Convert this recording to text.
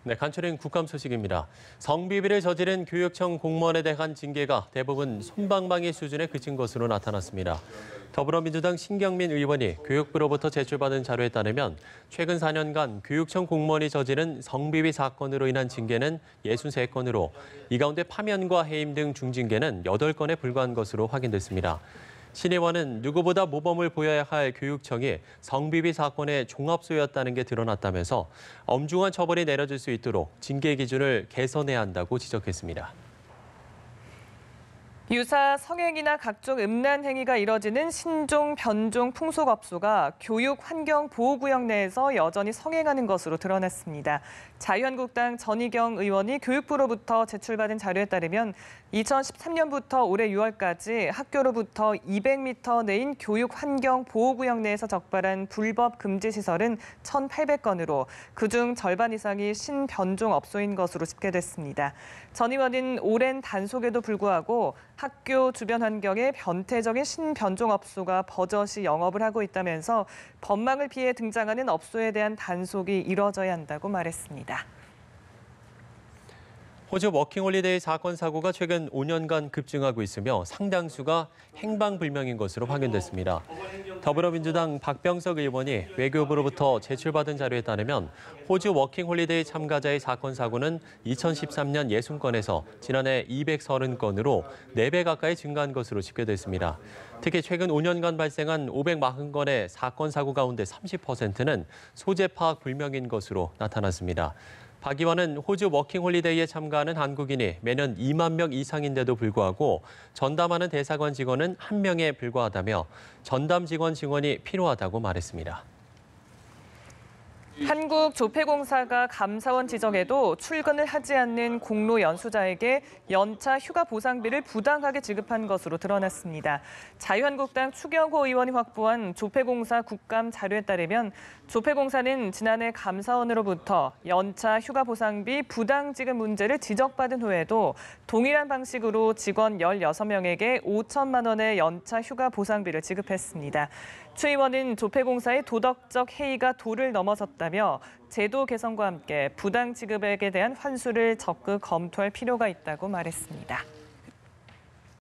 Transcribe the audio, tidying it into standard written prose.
네, 간추린 국감 소식입니다. 성비비를 저지른 교육청 공무원에 대한 징계가 대부분 솜방망이 수준에 그친 것으로 나타났습니다. 더불어민주당 신경민 의원이 교육부로부터 제출받은 자료에 따르면 최근 4년간 교육청 공무원이 저지른 성비비 사건으로 인한 징계는 63건으로 이 가운데 파면과 해임 등 중징계는 8건에 불과한 것으로 확인됐습니다. 신 의원은 누구보다 모범을 보여야 할 교육청이 성비비 사건의 종합소였다는 게 드러났다면서 엄중한 처벌이 내려질 수 있도록 징계 기준을 개선해야 한다고 지적했습니다. 유사 성행위나 각종 음란 행위가 이뤄지는 신종, 변종 풍속업소가 교육환경보호구역 내에서 여전히 성행하는 것으로 드러났습니다. 자유한국당 전희경 의원이 교육부로부터 제출받은 자료에 따르면 2013년부터 올해 6월까지 학교로부터 200m 내인 교육환경보호구역 내에서 적발한 불법 금지 시설은 1,800건으로 그중 절반 이상이 신변종 업소인 것으로 집계됐습니다. 전 의원은 오랜 단속에도 불구하고 학교 주변 환경에 변태적인 신변종 업소가 버젓이 영업을 하고 있다면서 법망을 피해 등장하는 업소에 대한 단속이 이뤄져야 한다고 말했습니다. 호주 워킹홀리데이 사건 사고가 최근 5년간 급증하고 있으며 상당수가 행방불명인 것으로 확인됐습니다. 더불어민주당 박병석 의원이 외교부로부터 제출받은 자료에 따르면 호주 워킹홀리데이 참가자의 사건 사고는 2013년 60건에서 지난해 230건으로 4배 가까이 증가한 것으로 집계됐습니다. 특히 최근 5년간 발생한 540건의 사건 사고 가운데 30%는 소재 파악 불명인 것으로 나타났습니다. 박 의원은 호주 워킹홀리데이에 참가하는 한국인이 매년 2만 명 이상인데도 불구하고 전담하는 대사관 직원은 1명에 불과하다며 전담 직원 증원이 필요하다고 말했습니다. 한국조폐공사가 감사원 지정에도 출근을 하지 않는 공로 연수자에게 연차 휴가 보상비를 부당하게 지급한 것으로 드러났습니다. 자유한국당 추경호 의원이 확보한 조폐공사 국감 자료에 따르면 조폐공사는 지난해 감사원으로부터 연차 휴가 보상비 부당 지급 문제를 지적받은 후에도 동일한 방식으로 직원 16명에게 5천만 원의 연차 휴가 보상비를 지급했습니다. 추 의원은 조폐공사의 도덕적 해이가 도를 넘어섰다며 제도 개선과 함께 부당 지급액에 대한 환수를 적극 검토할 필요가 있다고 말했습니다.